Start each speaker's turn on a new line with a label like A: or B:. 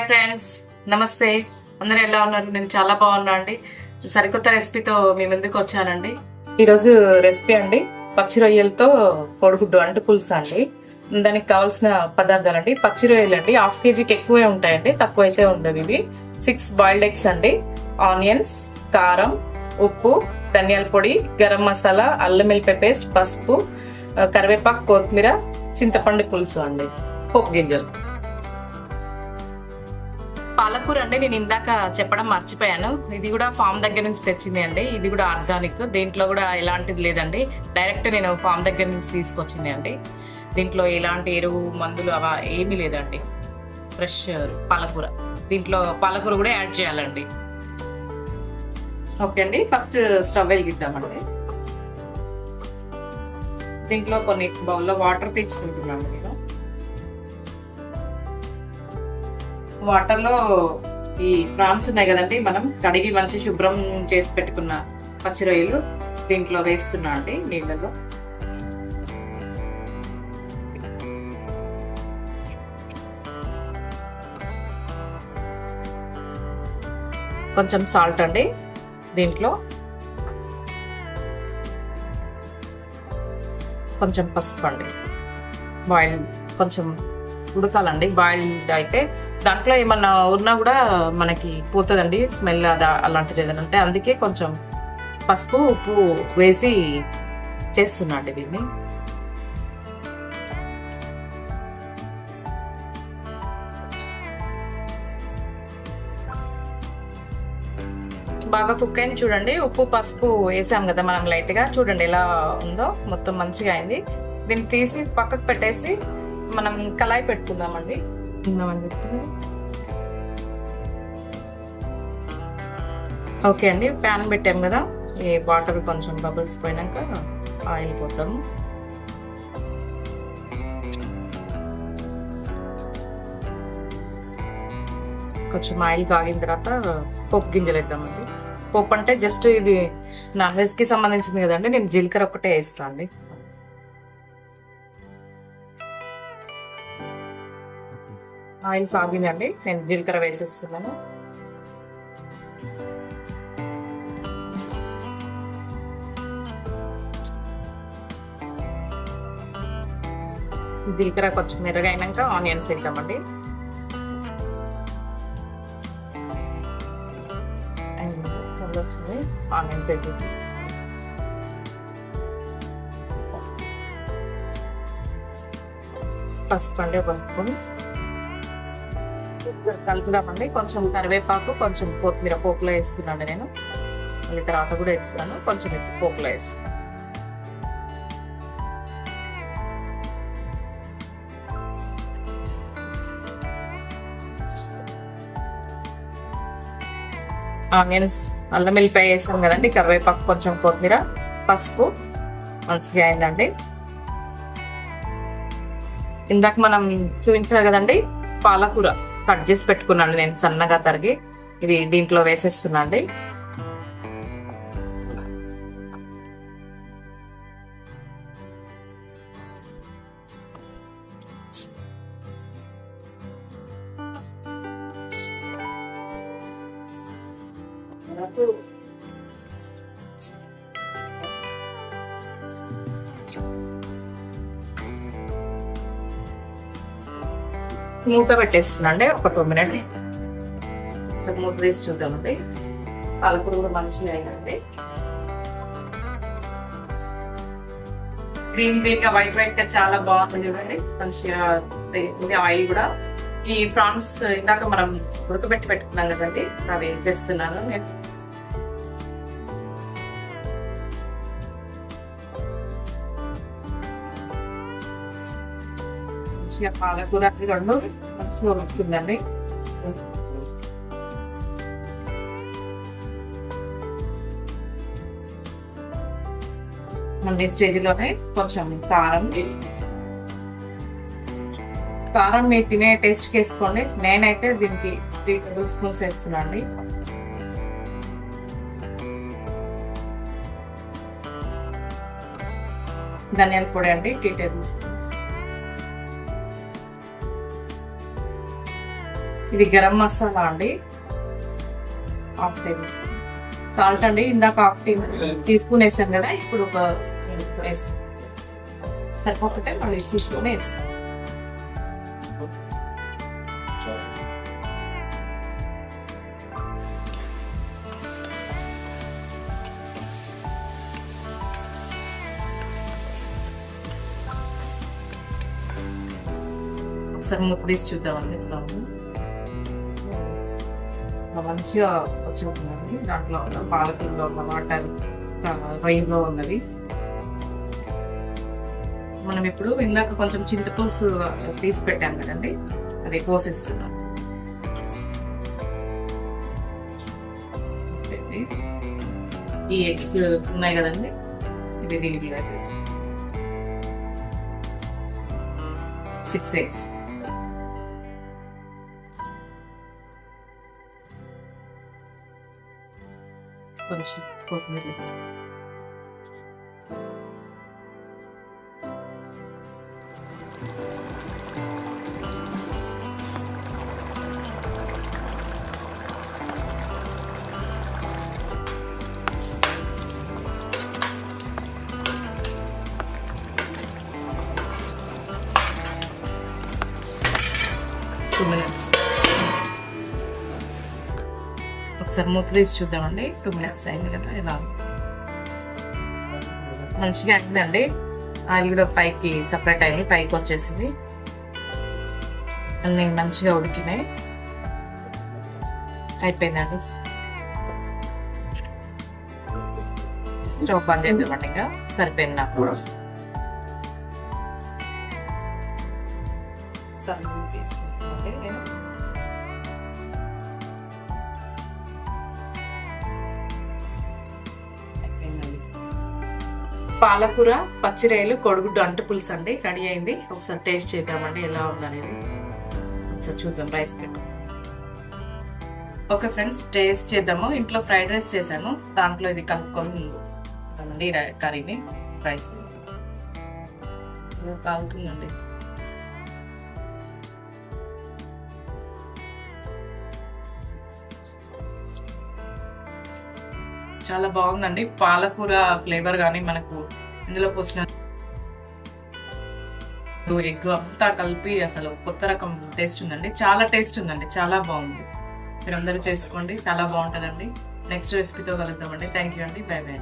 A: Hi friends, నమస్తే. అందరూ ఎలా ఉన్నారు? నేను చాలా బాగున్నా అండి. సరికొత్త రెసిపీతో మీ ముందుకు వచ్చానండి. ఈరోజు రెసిపీ అండి పచ్చి రొయ్యలతో కోడిగుడ్డు అంటే పులుసు అండి. దానికి కావాల్సిన పదార్థాలు అండి పచ్చి రొయ్యలు అండి, 1/2 kgకి ఎక్కువే ఉంటాయండి, తక్కువ అయితే ఉండవు. ఇవి 6 బాయిల్డ్ ఎగ్స్ అండి, ఆనియన్స్, కారం, ఉప్పు, ధనియాల పొడి, గరం మసాలా, అల్లం వెల్లిపాయ పేస్ట్, పసుపు, కరివేపాకు, కొత్తిమీర, చింతపండు పులుసు అండి, పోపు గింజలు. పాలకూర అండి నేను ఇందాక చెప్పడం మర్చిపోయాను. ఇది కూడా ఫామ్ దగ్గర నుంచి తెచ్చింది అండి. ఇది కూడా ఆర్గానిక్, దీంట్లో కూడా ఎలాంటిది లేదండి. డైరెక్ట్ నేను ఫామ్ దగ్గర నుంచి తీసుకొచ్చింది అండి. దీంట్లో ఎలాంటి ఎరువు మందులు అవ ఏమీ లేదండి. ఫ్రెష్ పాలకూర. దీంట్లో పాలకూర కూడా యాడ్ చేయాలండి. ఓకే అండి, ఫస్ట్ స్టవ్ వెలిగిద్దామండి. దీంట్లో కొన్ని బౌల్లో వాటర్ తెచ్చుకుంటున్నాను నేను. వాటర్లో ఈ ఫ్రాన్స్ ఉన్నాయి కదండి, మనం కడిగి మంచి శుభ్రం చేసి పెట్టుకున్న పచ్చి రొయ్యలు దీంట్లో వేస్తున్నా అండి నీళ్ళలో. కొంచెం సాల్ట్ అండి దీంట్లో, కొంచెం పసుపు అండి. బాయిల్ కొంచెం ఉడకాలండి. బాయిల్డ్ అయితే దాంట్లో ఏమన్నా ఉన్నా కూడా మనకి పోతుందండి స్మెల్, అలాంటిది ఏదైనా ఉంటే. అందుకే కొంచెం పసుపు ఉప్పు వేసి చేస్తున్నా అండి దీన్ని. బాగా కుక్ అయింది చూడండి. ఉప్పు పసుపు వేసాం కదా మనం లైట్గా, చూడండి ఎలా ఉందో, మొత్తం మంచిగా అయింది. దీన్ని తీసి పక్కకు పెట్టేసి మనం కళాయి పెట్టుకుందామండి. ఓకే అండి, ప్యాన్ పెట్టాం కదా, ఈ వాటర్ కొంచెం బబుల్స్ పోయినాక ఆయిల్ పోద్దాము. కొంచెం ఆయిల్ కాగిన తర్వాత పోపు గింజలు వేద్దామండి. పోపు అంటే జస్ట్ ఇది నాన్ వెజ్కి సంబంధించింది కదండి, నేను జీలకర్ర ఒకటే వేస్తాను అండి. ఆయిల్ కాగిందండి, నేను జీలకర్ర వేసేస్తున్నాను. జీలకర్ర కొంచెం మెరుగైనాక ఆనియన్స్ వేద్దామండి. ఆనియన్స్ వేసి ఫస్ట్ అండి ఒక స్పూన్ కలుపుదామండి. కొంచెం కరివేపాకు, కొంచెం కొత్తిమీర పోపులో వేస్తున్నాండి నేను. మళ్ళీ తర్వాత కూడా వేస్తాను, కొంచెం పోపులో వేస్తాను. ఆనియన్స్, అల్లం వెల్లిపాయ వేసాం కదండి, కరివేపాకు, కొంచెం కొత్తిమీర, పసుపు మంచిగా అయిందండి. ఇందాక మనం చూపించారు కదండి పాలకూర కట్ చేసి పెట్టుకున్నాను నేను సన్నగా తరిగి, ఇది దీంట్లో వేసేస్తున్నా అండి. మూత పెట్టేస్తున్నా అండి ఒక 2 minutes. అసలు మూత వేసి చూద్దామండి. పాలకూర కూడా మంచిగా అయిందండి. గ్రీన్ గ్రీన్ గా వైట్ వైట్ గా చాలా బాగుంది చూడండి, మంచిగా ఆయిల్ కూడా. ఈ ప్రాన్స్ ఇందాక మనం ఉడకబెట్టి పెట్టుకున్నాం కదండి, అవి చేస్తున్నాను నేను. మంచిగా పాలకూర రెండు మంచిగా ఉడుకుతుందండి. మళ్ళీ స్టేజ్లోనే కొంచెం కారం మీరు తినే టేస్ట్కి వేసుకోండి. నేనైతే దీనికి 3 tablespoons వేస్తున్నా అండి. ధనియాల పొడి అండి 3 tablespoons. ఇది గరం మసాలా అండి, హాఫ్ టేబుల్ స్పూన్. సాల్ట్ అండి ఇందాక హాఫ్ టీ స్పూన్ వేసాం కదా, ఇప్పుడు ఒక వేసి సరిపోతే మళ్ళీ టీ స్పూన్ వేసి. ఒకసారి మూత తీసి చూద్దామండి. మంచిగా వచ్చిందండి. దాంట్లో ఉన్న పాలకూరలో ఉన్న వాటర్ రైన్లో ఉన్నది. మనం ఇప్పుడు ఇందాక కొంచెం చింతపులుసు తీసి పెట్టాం కదండి, అది పోసేస్తున్నాం. ఈ ఎగ్స్ ఉన్నాయి కదండి, ఇవి దీనికి వేసేస్తాం. 6 eggs. కొంచెం కొత్తిమీర వేసి ఒకసారి మూత తీసి చూద్దామండి. 2 minutes అయింది కదా, ఇలా మంచిగా అయిందండి. ఆయిల్ కూడా పైకి సపరేట్ అయింది, పైకి వచ్చేసింది. అన్నీ మంచిగా ఉడికినాయి. అయిపోయిందండి. స్టవ్ బంద్ చేద్దామండి. ఇంకా సరిపోయింది నాకు. తీసుకుంటామండి నేను. పాలకూర పచ్చిరొయ్యలు కోడిగుడ్డు అంటు పులుసు అండి రెడీ అయింది. ఒకసారి టేస్ట్ చేద్దామండి ఎలా ఉందనేది. ఒకసారి చూద్దాం. రైస్ పెట్టు. ఓకే ఫ్రెండ్స్, టేస్ట్ చేద్దాము. ఇంట్లో ఫ్రైడ్ రైస్ చేశాను, దాంట్లో ఇది కలుపుకొని కర్రీని రైస్ కాలుతుందండి. చాలా బాగుందండి. పాలకూర ఫ్లేవర్ కానీ మనకు ఇందులో పోసిన ఎగ్ అంతా కలిపి అసలు కొత్త రకం టేస్ట్ ఉందండి. చాలా టేస్ట్ ఉందండి, చాలా బాగుంది. మీరు అందరూ చేసుకోండి, చాలా బాగుంటుందండి. నెక్స్ట్ రెసిపీతో కలుద్దామండి. థ్యాంక్ యూ అండి. By by.